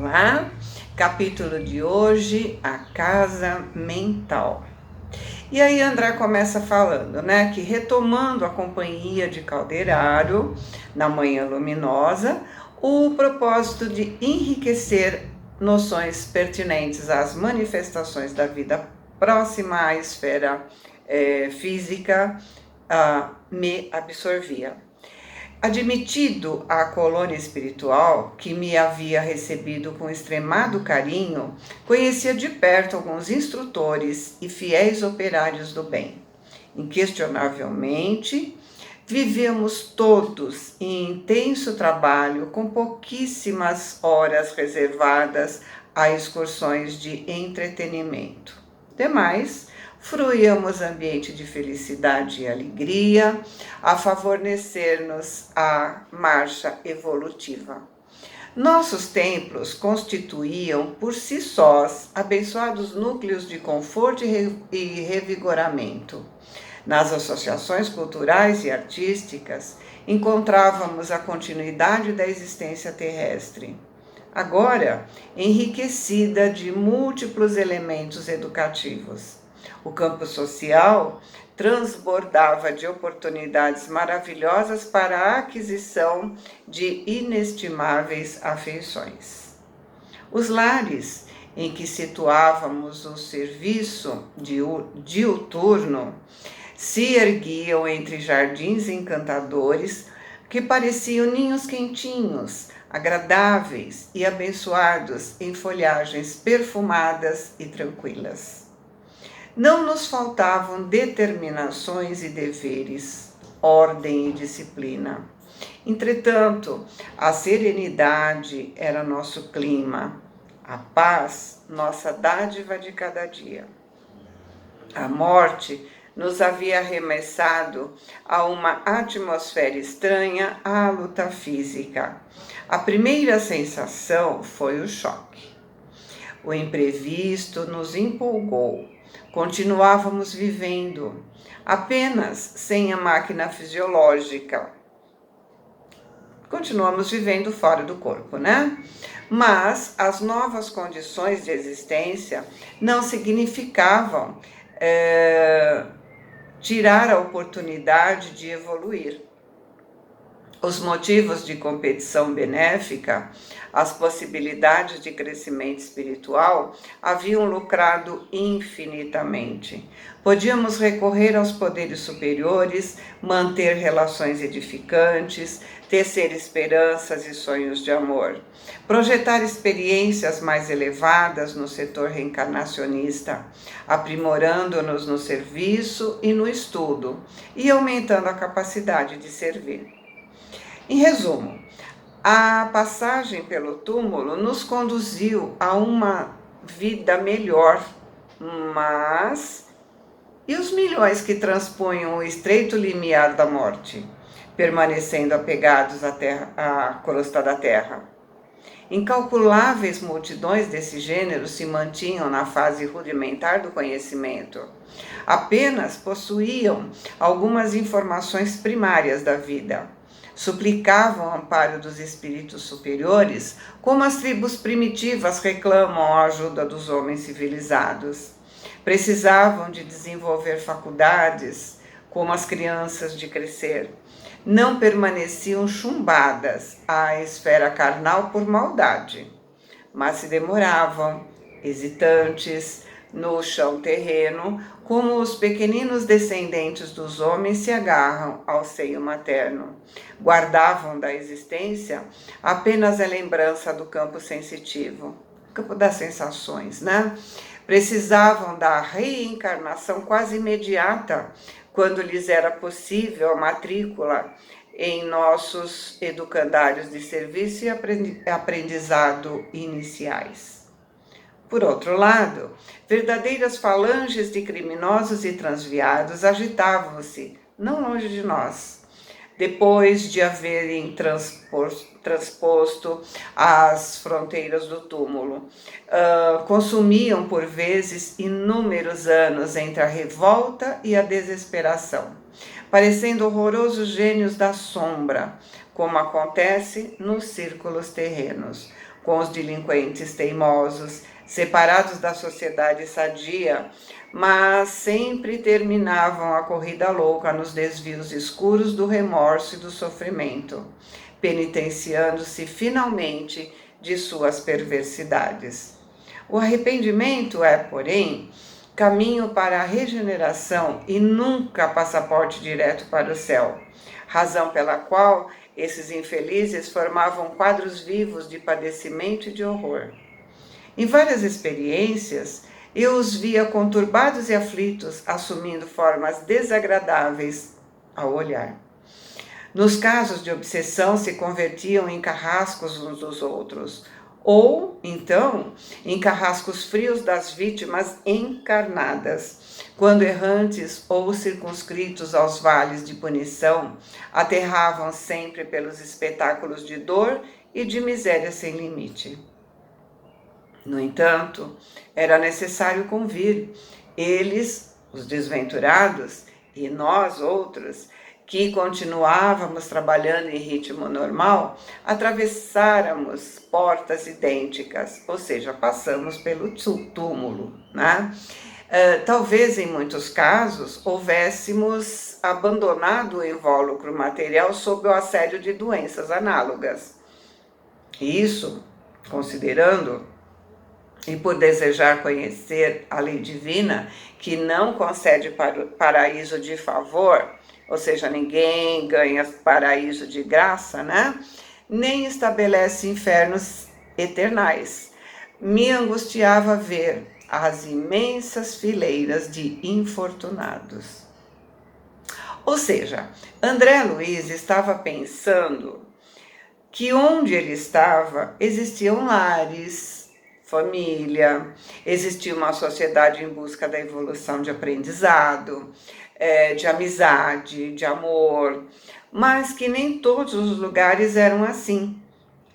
lá, capítulo de hoje, a casa mental. E aí André começa falando, né, que retomando a companhia de Calderaro, na Manhã Luminosa, o propósito de enriquecer noções pertinentes às manifestações da vida próxima à esfera física, me absorvia. Admitido à colônia espiritual, que me havia recebido com extremado carinho, conhecia de perto alguns instrutores e fiéis operários do bem. Inquestionavelmente, vivíamos todos em intenso trabalho, com pouquíssimas horas reservadas a excursões de entretenimento. Demais, fruíamos ambiente de felicidade e alegria, a favorecer-nos a marcha evolutiva. Nossos templos constituíam, por si sós, abençoados núcleos de conforto e revigoramento. Nas associações culturais e artísticas, encontrávamos a continuidade da existência terrestre, agora enriquecida de múltiplos elementos educativos. O campo social transbordava de oportunidades maravilhosas para a aquisição de inestimáveis afeições. Os lares em que situávamos o serviço diuturno se erguiam entre jardins encantadores que pareciam ninhos quentinhos, agradáveis e abençoados em folhagens perfumadas e tranquilas. Não nos faltavam determinações e deveres, ordem e disciplina. Entretanto, a serenidade era nosso clima, a paz, nossa dádiva de cada dia. A morte nos havia arremessado a uma atmosfera estranha à luta física. A primeira sensação foi o choque. O imprevisto nos empolgou. Continuávamos vivendo, apenas sem a máquina fisiológica. Continuamos vivendo fora do corpo, né? Mas as novas condições de existência não significavam tirar a oportunidade de evoluir. Os motivos de competição benéfica, as possibilidades de crescimento espiritual haviam lucrado infinitamente. Podíamos recorrer aos poderes superiores, manter relações edificantes, tecer esperanças e sonhos de amor, projetar experiências mais elevadas no setor reencarnacionista, aprimorando-nos no serviço e no estudo e aumentando a capacidade de servir. Em resumo, a passagem pelo túmulo nos conduziu a uma vida melhor, mas e os milhões que transpunham o estreito limiar da morte, permanecendo apegados à crosta da terra? Incalculáveis multidões desse gênero se mantinham na fase rudimentar do conhecimento. Apenas possuíam algumas informações primárias da vida. Suplicavam o amparo dos espíritos superiores, como as tribos primitivas reclamam a ajuda dos homens civilizados. Precisavam de desenvolver faculdades, como as crianças de crescer. Não permaneciam chumbadas à esfera carnal por maldade, mas se demoravam, hesitantes, no chão terreno, como os pequeninos descendentes dos homens se agarram ao seio materno. Guardavam da existência apenas a lembrança do campo sensitivo, campo das sensações, né? Precisavam da reencarnação quase imediata, quando lhes era possível a matrícula em nossos educandários de serviço e aprendizado iniciais. Por outro lado, verdadeiras falanges de criminosos e transviados agitavam-se, não longe de nós. Depois de haverem transposto as fronteiras do túmulo, consumiam por vezes inúmeros anos entre a revolta e a desesperação, parecendo horrorosos gênios da sombra, como acontece nos círculos terrenos, com os delinquentes teimosos, separados da sociedade sadia, mas sempre terminavam a corrida louca nos desvios escuros do remorso e do sofrimento, penitenciando-se finalmente de suas perversidades. O arrependimento é, porém, caminho para a regeneração e nunca passaporte direto para o céu, razão pela qual esses infelizes formavam quadros vivos de padecimento e de horror. Em várias experiências, eu os via conturbados e aflitos, assumindo formas desagradáveis ao olhar. Nos casos de obsessão, se convertiam em carrascos uns dos outros, ou, então, em carrascos frios das vítimas encarnadas, quando errantes ou circunscritos aos vales de punição, aterravam sempre pelos espetáculos de dor e de miséria sem limite. No entanto, era necessário convir eles, os desventurados, e nós outros, que continuávamos trabalhando em ritmo normal, atravessáramos portas idênticas, ou seja, passamos pelo túmulo, né? Talvez em muitos casos houvéssemos abandonado o invólucro material sob o assédio de doenças análogas. Isso, considerando e por desejar conhecer a lei divina, que não concede paraíso de favor, ou seja, ninguém ganha paraíso de graça, né? Nem estabelece infernos eternais. Me angustiava ver as imensas fileiras de infortunados. Ou seja, André Luiz estava pensando que onde ele estava existiam lares, família, existia uma sociedade em busca da evolução de aprendizado, de amizade, de amor, mas que nem todos os lugares eram assim.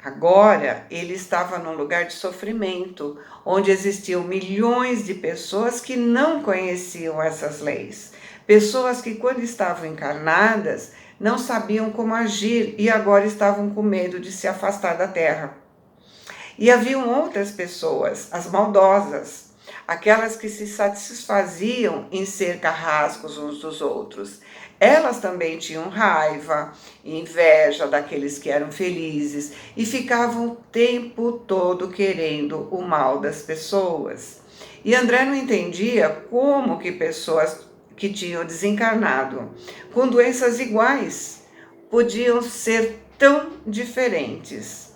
Agora ele estava num lugar de sofrimento, onde existiam milhões de pessoas que não conheciam essas leis, pessoas que quando estavam encarnadas não sabiam como agir e agora estavam com medo de se afastar da Terra. E haviam outras pessoas, as maldosas, aquelas que se satisfaziam em ser carrascos uns dos outros. Elas também tinham raiva e inveja daqueles que eram felizes e ficavam o tempo todo querendo o mal das pessoas. E André não entendia como que pessoas que tinham desencarnado com doenças iguais podiam ser tão diferentes.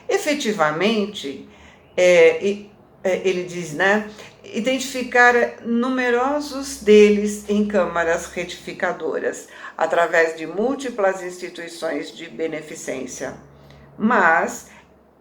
Efetivamente, ele diz, né, identificar numerosos deles em câmaras retificadoras, através de múltiplas instituições de beneficência. Mas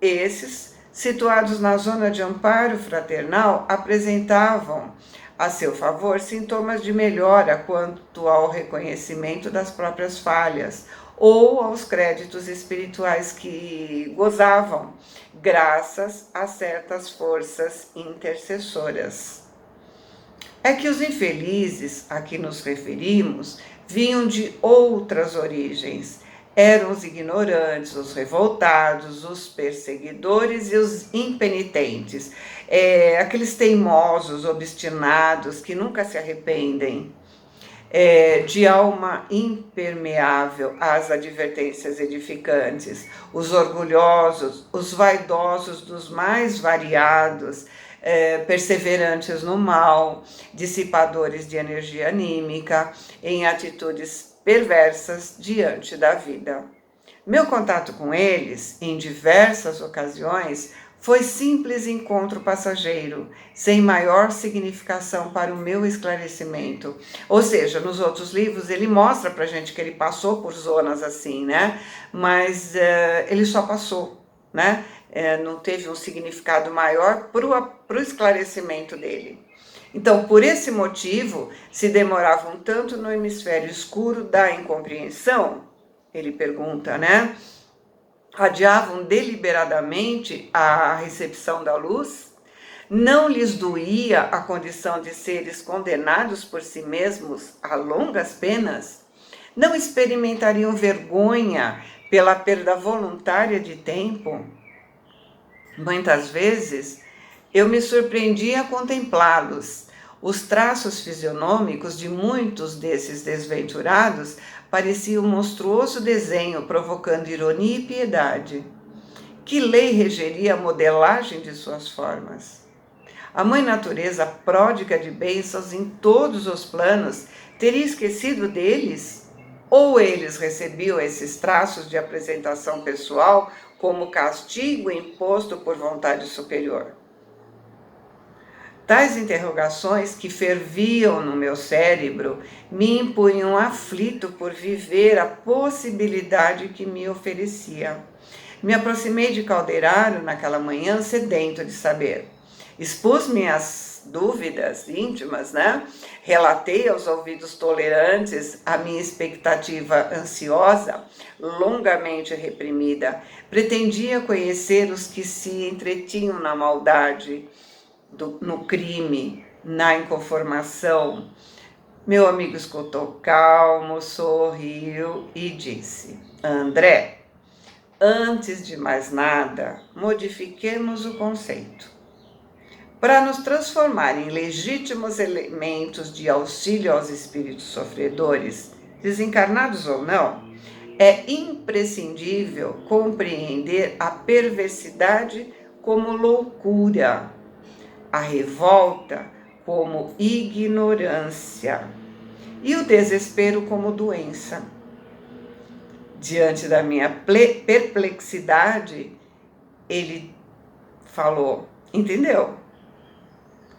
esses, situados na zona de amparo fraternal, apresentavam a seu favor sintomas de melhora quanto ao reconhecimento das próprias falhas, ou aos créditos espirituais que gozavam, graças a certas forças intercessoras. É que os infelizes a que nos referimos vinham de outras origens. Eram os ignorantes, os revoltados, os perseguidores e os impenitentes, aqueles teimosos, obstinados, que nunca se arrependem. De alma impermeável às advertências edificantes, os orgulhosos, os vaidosos dos mais variados, perseverantes no mal, dissipadores de energia anímica, em atitudes perversas diante da vida. Meu contato com eles, em diversas ocasiões, foi simples encontro passageiro, sem maior significação para o meu esclarecimento. Ou seja, nos outros livros ele mostra pra gente que ele passou por zonas assim, né? Mas ele só passou, né? Não teve um significado maior para o esclarecimento dele. Então, por esse motivo, se demoravam tanto no hemisfério escuro da incompreensão, ele pergunta, né? Adiavam deliberadamente a recepção da luz? Não lhes doía a condição de seres condenados por si mesmos a longas penas? Não experimentariam vergonha pela perda voluntária de tempo, muitas vezes eu me surpreendi a contemplá-los. Os traços fisionômicos de muitos desses desventurados pareciam um monstruoso desenho, provocando ironia e piedade. Que lei regeria a modelagem de suas formas? A mãe natureza, pródiga de bênçãos em todos os planos, teria esquecido deles? Ou eles recebiam esses traços de apresentação pessoal como castigo imposto por vontade superior? Tais interrogações que ferviam no meu cérebro me impunham aflito por viver a possibilidade que me oferecia. Me aproximei de Calderaro naquela manhã sedento de saber. Expus minhas dúvidas íntimas, né? Relatei aos ouvidos tolerantes a minha expectativa ansiosa, longamente reprimida. Pretendia conhecer os que se entretinham na maldade, no crime, na inconformação. Meu amigo escutou calmo, sorriu e disse: André, antes de mais nada, modifiquemos o conceito. Para nos transformar em legítimos elementos de auxílio aos espíritos sofredores, desencarnados ou não, é imprescindível compreender a perversidade como loucura, a revolta como ignorância e o desespero como doença. Diante da minha perplexidade, ele falou: entendeu?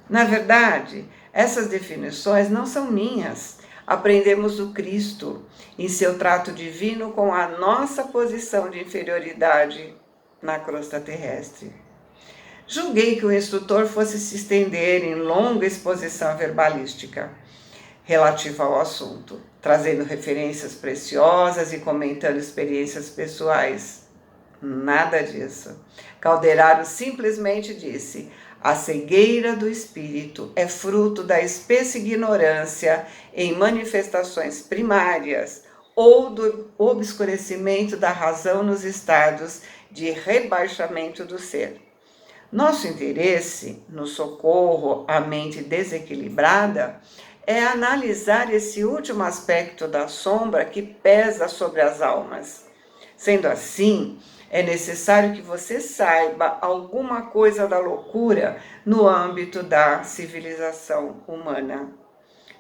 Na verdade, essas definições não são minhas. Aprendemos do Cristo em seu trato divino com a nossa posição de inferioridade na crosta terrestre. Julguei que o instrutor fosse se estender em longa exposição verbalística relativa ao assunto, trazendo referências preciosas e comentando experiências pessoais. Nada disso. Calderaro simplesmente disse: a cegueira do espírito é fruto da espessa ignorância em manifestações primárias ou do obscurecimento da razão nos estados de rebaixamento do ser. Nosso interesse no socorro à mente desequilibrada é analisar esse último aspecto da sombra que pesa sobre as almas. Sendo assim, é necessário que você saiba alguma coisa da loucura no âmbito da civilização humana.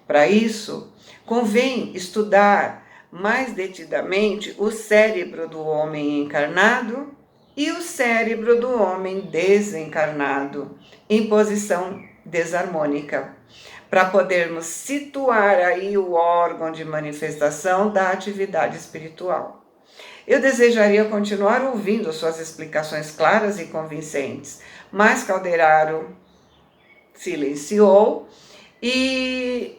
Para isso, convém estudar mais detidamente o cérebro do homem encarnado e o cérebro do homem desencarnado, em posição desarmônica, para podermos situar aí o órgão de manifestação da atividade espiritual. Eu desejaria continuar ouvindo suas explicações claras e convincentes, mas Calderaro silenciou e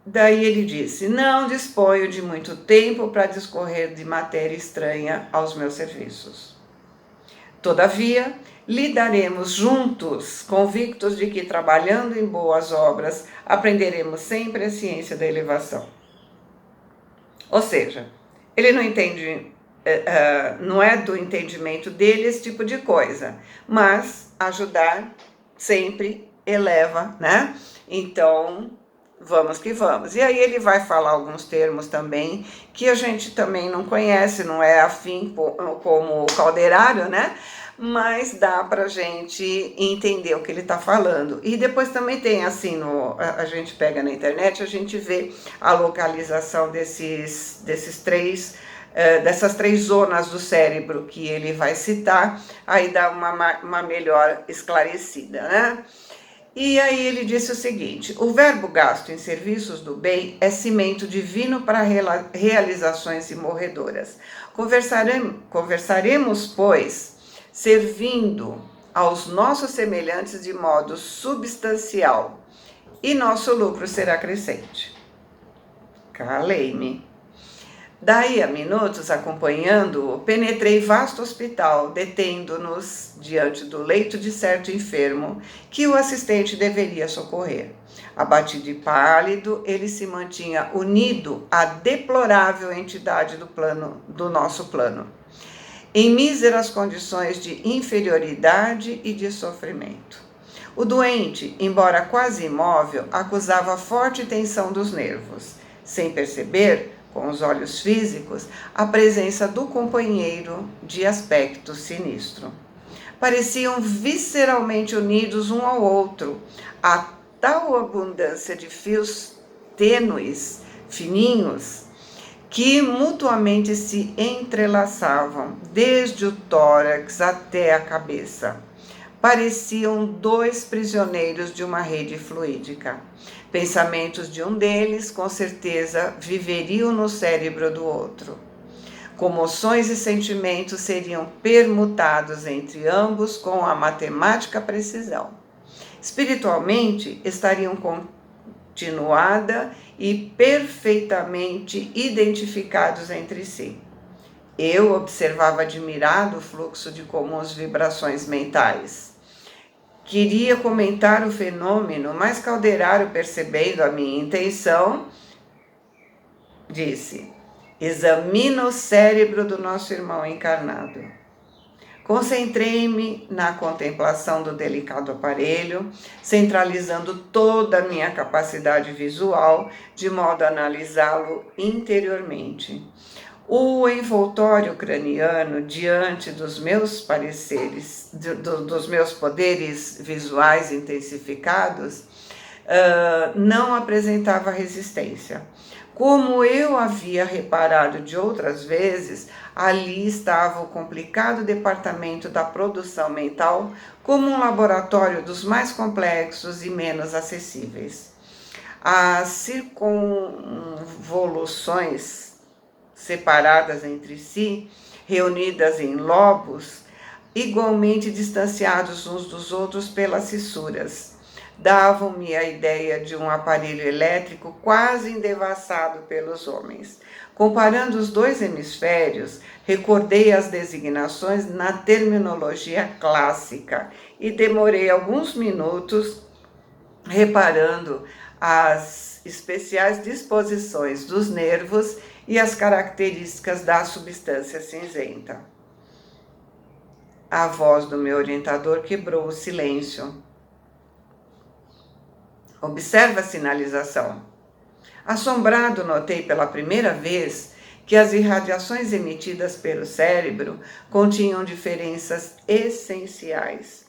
daí ele disse: não disponho de muito tempo para discorrer de matéria estranha aos meus serviços. Todavia, lidaremos juntos, convictos de que, trabalhando em boas obras, aprenderemos sempre a ciência da elevação. Ou seja, ele não entende, não é do entendimento dele esse tipo de coisa, mas ajudar sempre eleva, né? Então, vamos que vamos. E aí ele vai falar alguns termos também que a gente também não conhece, não é afim como o Calderaro, né? Mas dá pra gente entender o que ele está falando. E depois também tem assim, a gente pega na internet, a gente vê a localização dessas três zonas do cérebro que ele vai citar, aí dá uma melhor esclarecida, né? E aí ele disse o seguinte: o verbo gasto em serviços do bem é cimento divino para realizações imorredoras. Conversaremos, pois, servindo aos nossos semelhantes de modo substancial, e nosso lucro será crescente. Calei-me. Daí a minutos, acompanhando-o, penetrei vasto hospital, detendo-nos diante do leito de certo enfermo, que o assistente deveria socorrer. Abatido e pálido, ele se mantinha unido à deplorável entidade do nosso plano, em míseras condições de inferioridade e de sofrimento. O doente, embora quase imóvel, acusava forte tensão dos nervos, sem perceber, com os olhos físicos, a presença do companheiro de aspecto sinistro. Pareciam visceralmente unidos um ao outro, a tal abundância de fios tênues, fininhos, que mutuamente se entrelaçavam, desde o tórax até a cabeça. Pareciam dois prisioneiros de uma rede fluídica. Pensamentos de um deles, com certeza, viveriam no cérebro do outro. Comoções e sentimentos seriam permutados entre ambos com a matemática precisão. Espiritualmente, estariam continuada e perfeitamente identificados entre si. Eu observava admirado o fluxo de comuns vibrações mentais. Queria comentar o fenômeno, mas Calderaro, percebendo a minha intenção, disse: examina o cérebro do nosso irmão encarnado. Concentrei-me na contemplação do delicado aparelho, centralizando toda a minha capacidade visual, de modo a analisá-lo interiormente. O envoltório craniano, diante dos meus pareceres, dos meus poderes visuais intensificados, não apresentava resistência. Como eu havia reparado de outras vezes, ali estava o complicado departamento da produção mental, como um laboratório dos mais complexos e menos acessíveis. As circunvoluções separadas entre si, reunidas em lobos, igualmente distanciados uns dos outros pelas fissuras, davam-me a ideia de um aparelho elétrico quase endevassado pelos homens. Comparando os dois hemisférios, recordei as designações na terminologia clássica e demorei alguns minutos reparando as especiais disposições dos nervos e as características da substância cinzenta. A voz do meu orientador quebrou o silêncio. Observa a sinalização. Assombrado, notei pela primeira vez que as irradiações emitidas pelo cérebro continham diferenças essenciais.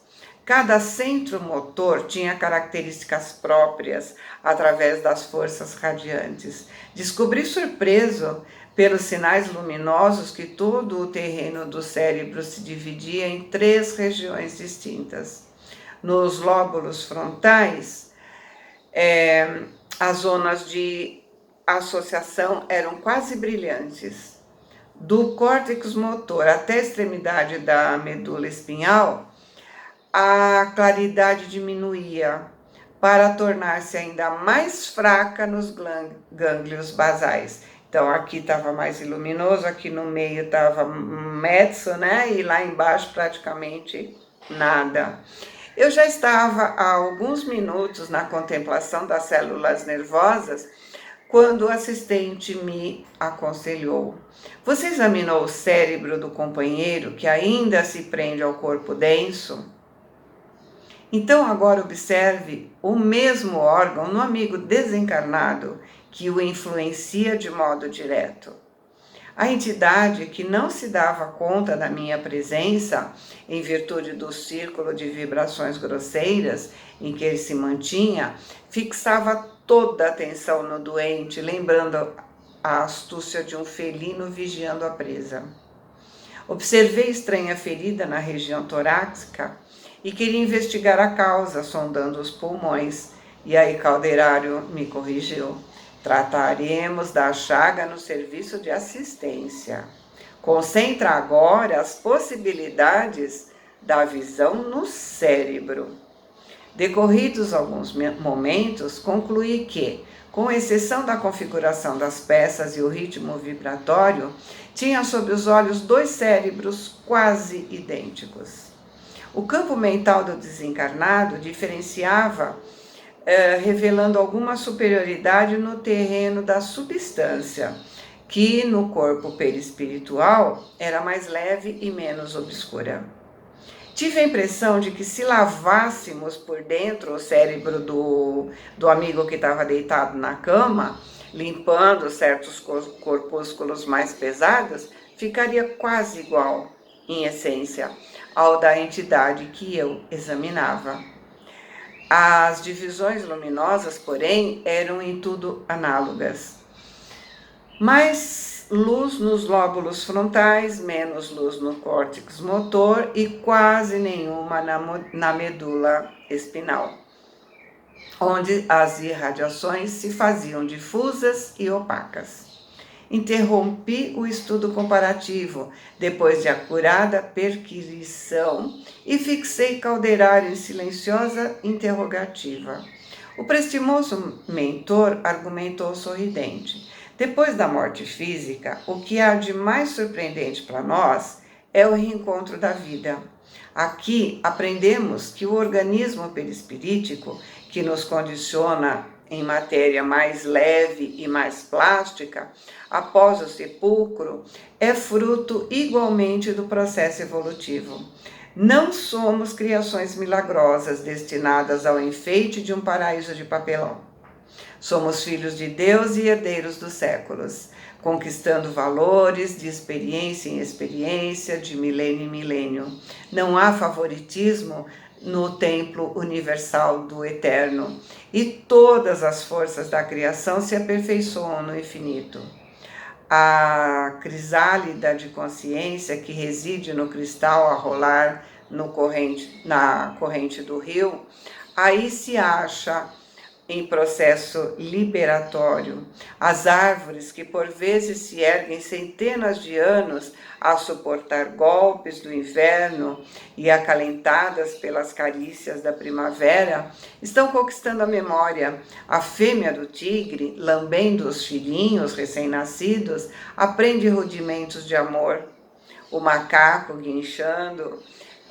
Cada centro motor tinha características próprias através das forças radiantes. Descobri surpreso pelos sinais luminosos que todo o terreno do cérebro se dividia em 3 regiões distintas. Nos lóbulos frontais, as zonas de associação eram quase brilhantes. Do córtex motor até a extremidade da medula espinhal, a claridade diminuía para tornar-se ainda mais fraca nos gânglios basais. Então aqui estava mais luminoso, aqui no meio estava mezzo, né? E lá embaixo praticamente nada. Eu já estava há alguns minutos na contemplação das células nervosas quando o assistente me aconselhou: você examinou o cérebro do companheiro que ainda se prende ao corpo denso? Então agora observe o mesmo órgão no amigo desencarnado que o influencia de modo direto. A entidade que não se dava conta da minha presença, em virtude do círculo de vibrações grosseiras em que ele se mantinha, fixava toda a atenção no doente, lembrando a astúcia de um felino vigiando a presa. Observei estranha ferida na região torácica e queria investigar a causa, sondando os pulmões. E aí Calderaro me corrigiu: trataremos da chaga no serviço de assistência. Concentra agora as possibilidades da visão no cérebro. Decorridos alguns momentos, concluí que, com exceção da configuração das peças e o ritmo vibratório, tinha sob os olhos 2 cérebros quase idênticos. O campo mental do desencarnado diferenciava, revelando alguma superioridade no terreno da substância, que no corpo perispiritual era mais leve e menos obscura. Tive a impressão de que se lavássemos por dentro o cérebro do amigo que estava deitado na cama, limpando certos corpúsculos mais pesados, ficaria quase igual, em essência, ao da entidade que eu examinava. As divisões luminosas, porém, eram em tudo análogas. Mais luz nos lóbulos frontais, menos luz no córtex motor e quase nenhuma na medula espinal, onde as irradiações se faziam difusas e opacas. Interrompi o estudo comparativo, depois de acurada perquisição, e fixei Calderário em silenciosa interrogativa. O prestimoso mentor argumentou sorridente. Depois da morte física, o que há de mais surpreendente para nós é o reencontro da vida. Aqui aprendemos que o organismo perispirítico, que nos condiciona em matéria mais leve e mais plástica, após o sepulcro, é fruto igualmente do processo evolutivo. Não somos criações milagrosas destinadas ao enfeite de um paraíso de papelão. Somos filhos de Deus e herdeiros dos séculos, conquistando valores de experiência em experiência, de milênio em milênio. Não há favoritismo no templo universal do eterno, e todas as forças da criação se aperfeiçoam no infinito. A crisálida de consciência que reside no cristal a rolar na corrente do rio, aí se acha em processo liberatório. As árvores que por vezes se erguem centenas de anos a suportar golpes do inverno e acalentadas pelas carícias da primavera, estão conquistando a memória. A fêmea do tigre, lambendo os filhinhos recém-nascidos, aprende rudimentos de amor. O macaco, guinchando,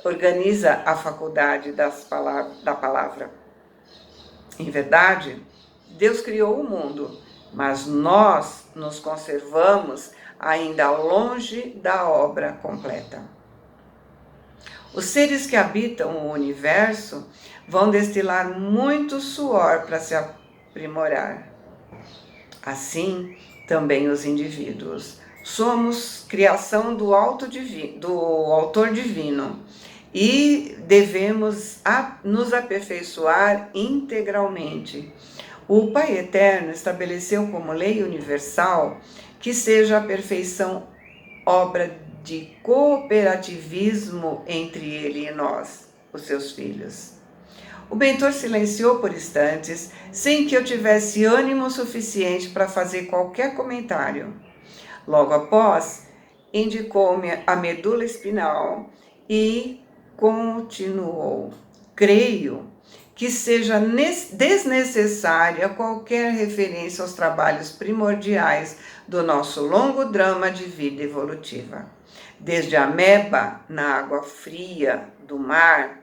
organiza a faculdade da palavra. Em verdade, Deus criou o mundo, mas nós nos conservamos ainda longe da obra completa. Os seres que habitam o universo vão destilar muito suor para se aprimorar. Assim, também os indivíduos. Somos criação do Autor Divino, e devemos nos aperfeiçoar integralmente. O Pai Eterno estabeleceu como lei universal que seja a perfeição obra de cooperativismo entre Ele e nós, os seus filhos. O mentor silenciou por instantes, sem que eu tivesse ânimo suficiente para fazer qualquer comentário. Logo após, indicou-me a medula espinal e continuou: creio que seja desnecessária qualquer referência aos trabalhos primordiais do nosso longo drama de vida evolutiva. Desde a ameba na água fria do mar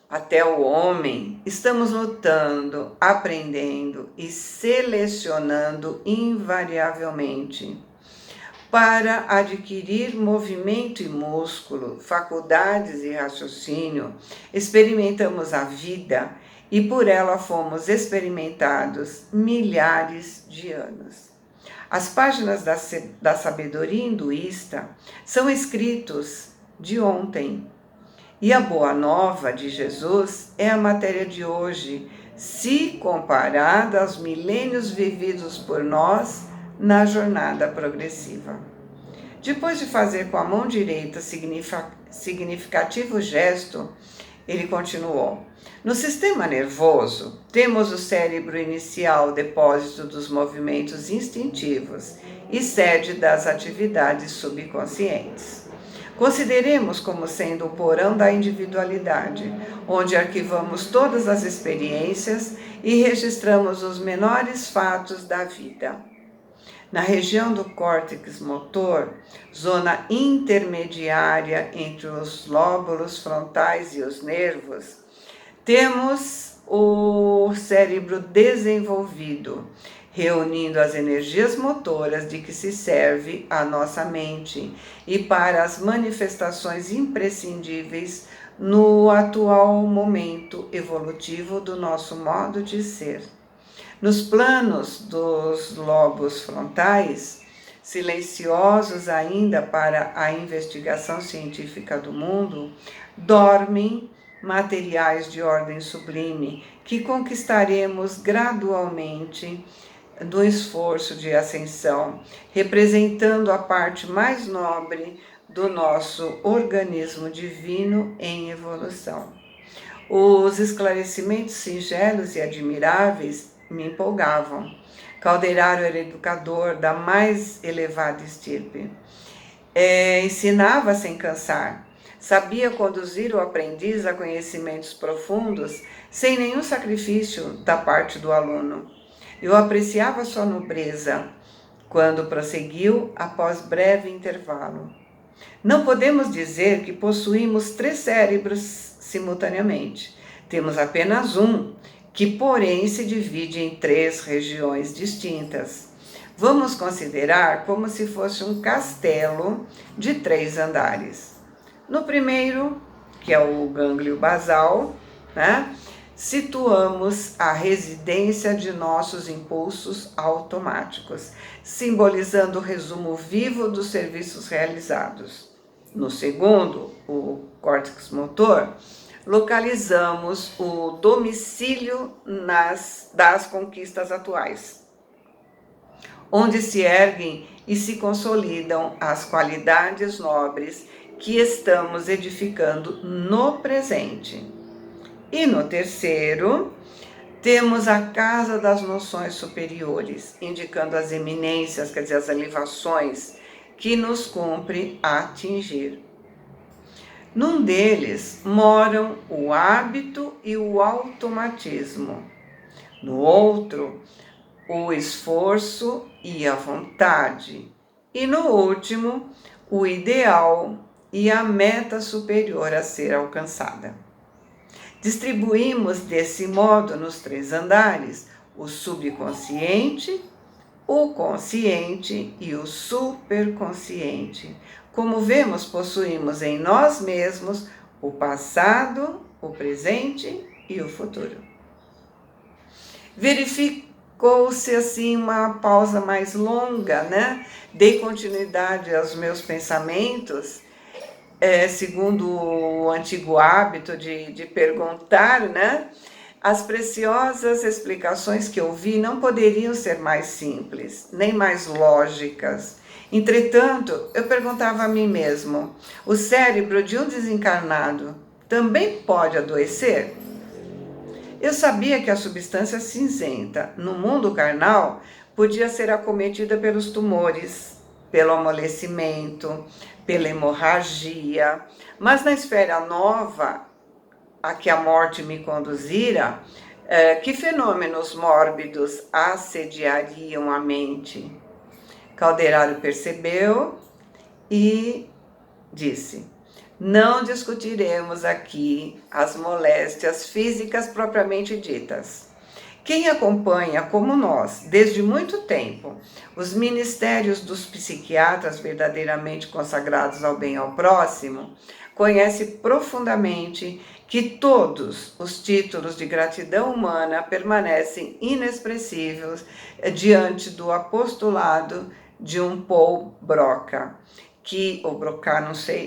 até o homem, estamos lutando, aprendendo e selecionando invariavelmente. Para adquirir movimento e músculo, faculdades e raciocínio, experimentamos a vida e por ela fomos experimentados milhares de anos. As páginas da sabedoria hinduísta são escritos de ontem, e a boa nova de Jesus é a matéria de hoje, se comparada aos milênios vividos por nós na jornada progressiva. Depois de fazer com a mão direita significativo gesto, ele continuou: no sistema nervoso, temos o cérebro inicial, depósito dos movimentos instintivos e sede das atividades subconscientes. Consideremos como sendo o porão da individualidade, onde arquivamos todas as experiências e registramos os menores fatos da vida. Na região do córtex motor, zona intermediária entre os lóbulos frontais e os nervos, temos o cérebro desenvolvido, reunindo as energias motoras de que se serve a nossa mente e para as manifestações imprescindíveis no atual momento evolutivo do nosso modo de ser. Nos planos dos lobos frontais, silenciosos ainda para a investigação científica do mundo, dormem materiais de ordem sublime que conquistaremos gradualmente do esforço de ascensão, representando a parte mais nobre do nosso organismo divino em evolução. Os esclarecimentos singelos e admiráveis me empolgavam. Calderaro era educador da mais elevada estirpe. Ensinava sem cansar. Sabia conduzir o aprendiz a conhecimentos profundos sem nenhum sacrifício da parte do aluno. Eu apreciava sua nobreza quando prosseguiu após breve intervalo. Não podemos dizer que possuímos 3 cérebros simultaneamente. Temos apenas um, que porém se divide em 3 regiões distintas. Vamos considerar como se fosse um castelo de 3 andares. No primeiro, que é o gânglio basal, situamos a residência de nossos impulsos automáticos, simbolizando o resumo vivo dos serviços realizados. No segundo, o córtex motor, localizamos o domicílio das conquistas atuais, onde se erguem e se consolidam as qualidades nobres que estamos edificando no presente. E no terceiro, temos a casa das noções superiores, indicando as eminências, quer dizer, as elevações que nos cumpre atingir. Num deles moram o hábito e o automatismo. No outro, o esforço e a vontade. E no último, o ideal e a meta superior a ser alcançada. Distribuímos desse modo nos 3 andares o subconsciente, o consciente e o superconsciente. Como vemos, possuímos em nós mesmos o passado, o presente e o futuro. Verificou-se assim uma pausa mais longa, Dei continuidade aos meus pensamentos, segundo o antigo hábito de perguntar, As preciosas explicações que ouvi não poderiam ser mais simples, nem mais lógicas. Entretanto, eu perguntava a mim mesmo, o cérebro de um desencarnado também pode adoecer? Eu sabia que a substância cinzenta, no mundo carnal, podia ser acometida pelos tumores, pelo amolecimento, pela hemorragia, mas na esfera nova, a que a morte me conduzira, que fenômenos mórbidos assediariam a mente? Calderaro percebeu e disse: não discutiremos aqui as moléstias físicas propriamente ditas. Quem acompanha, como nós, desde muito tempo, os ministérios dos psiquiatras verdadeiramente consagrados ao bem ao próximo, conhece profundamente que todos os títulos de gratidão humana permanecem inexpressíveis diante do apostolado de um Paul Broca, ou Broca, não sei,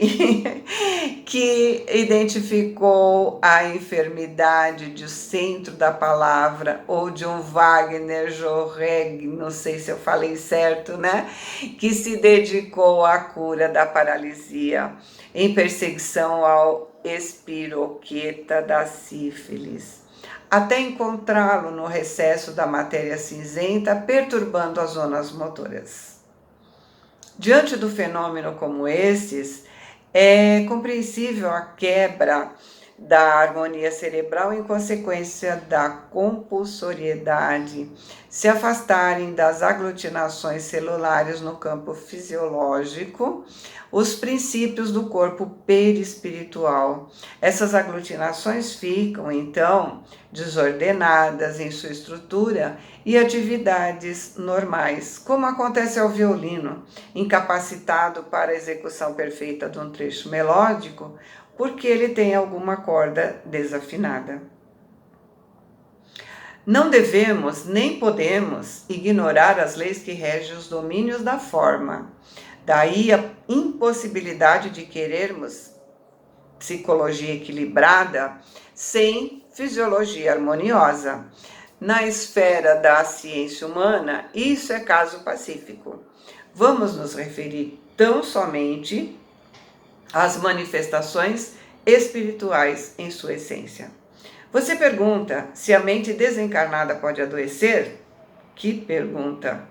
que identificou a enfermidade do centro da palavra, ou de um Wagner Jorreg, não sei se eu falei certo, que se dedicou à cura da paralisia, em perseguição ao espiroqueta da sífilis, até encontrá-lo no recesso da matéria cinzenta, perturbando as zonas motoras. Diante do fenômeno como esses, É compreensível a quebra da harmonia cerebral em consequência da compulsoriedade, se afastarem das aglutinações celulares no campo fisiológico, os princípios do corpo perispiritual. Essas aglutinações ficam, então, desordenadas em sua estrutura e atividades normais, como acontece ao violino, incapacitado para a execução perfeita de um trecho melódico, porque ele tem alguma corda desafinada. Não devemos nem podemos ignorar as leis que regem os domínios da forma. Daí a impossibilidade de querermos psicologia equilibrada sem fisiologia harmoniosa. Na esfera da ciência humana, isso é caso pacífico. Vamos nos referir tão somente às manifestações espirituais em sua essência. Você pergunta se a mente desencarnada pode adoecer? Que pergunta!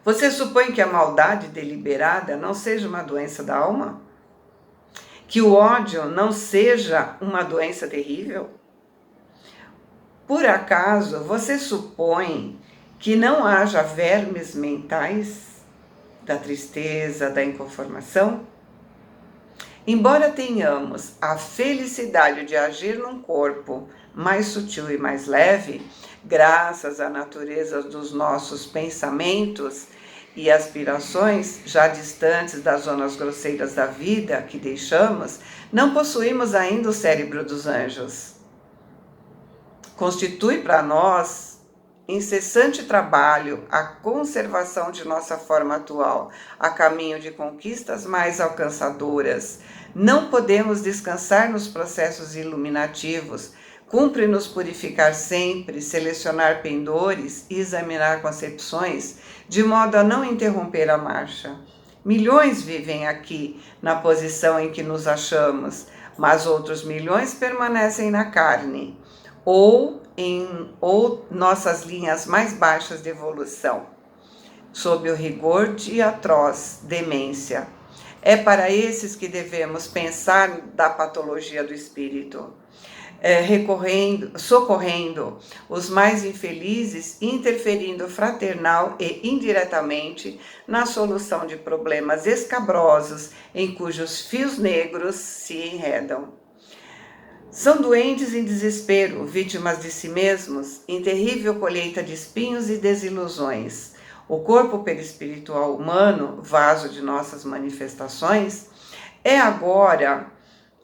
Você supõe que a maldade deliberada não seja uma doença da alma? Que o ódio não seja uma doença terrível? Por acaso você supõe que não haja vermes mentais da tristeza, da inconformação? Embora tenhamos a felicidade de agir num corpo mais sutil e mais leve, graças à natureza dos nossos pensamentos e aspirações, já distantes das zonas grosseiras da vida que deixamos, não possuímos ainda o cérebro dos anjos. Constitui para nós incessante trabalho a conservação de nossa forma atual, a caminho de conquistas mais alcançadoras. Não podemos descansar nos processos iluminativos. Cumpre-nos purificar sempre, selecionar pendores e examinar concepções, de modo a não interromper a marcha. Milhões vivem aqui, na posição em que nos achamos, mas outros milhões permanecem na carne, ou nossas linhas mais baixas de evolução, sob o rigor de atroz demência. É para esses que devemos pensar da patologia do espírito, socorrendo os mais infelizes, interferindo fraternal e indiretamente na solução de problemas escabrosos em cujos fios negros se enredam. São doentes em desespero, vítimas de si mesmos, em terrível colheita de espinhos e desilusões. O corpo perispiritual humano, vaso de nossas manifestações, é agora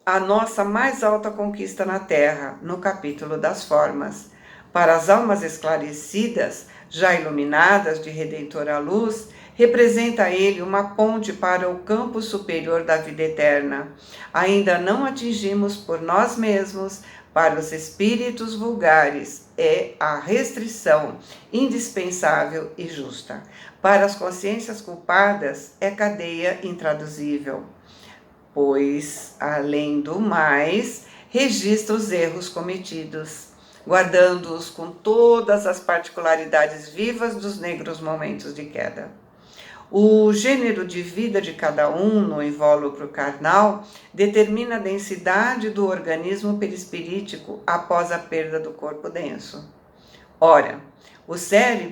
a nossa mais alta conquista na Terra, no capítulo das formas. Para as almas esclarecidas, já iluminadas de redentora luz, representa ele uma ponte para o campo superior da vida eterna. Ainda não atingimos por nós mesmos, para os espíritos vulgares, é a restrição indispensável e justa. Para as consciências culpadas, é cadeia intraduzível, pois, além do mais, registra os erros cometidos, guardando-os com todas as particularidades vivas dos negros momentos de queda. O gênero de vida de cada um no invólucro carnal determina a densidade do organismo perispirítico após a perda do corpo denso. Ora, o cérebro